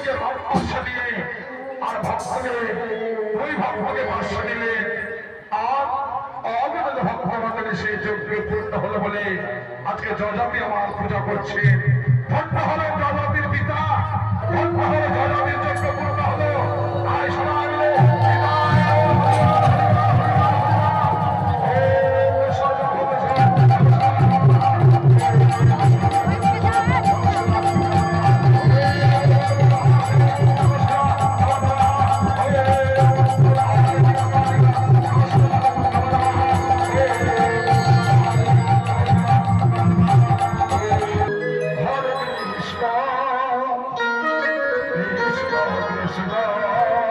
বিষ্ণুকে ভাবপাশা দিয়ে আর ভক্তকে ওই ভক্তকে পাশা দিলে আর অবিরত ভক্তমণ্ডলী সেই যজ্ঞ পূর্ণ হলো বলে আজকে যজাতি আমার পূজা করছে। ধন্য হলো যজাতির পিতা, ধন্য হলো যজাতির যজ্ঞ পূর্ণ হলো। তাই সবাই মিলে Krishna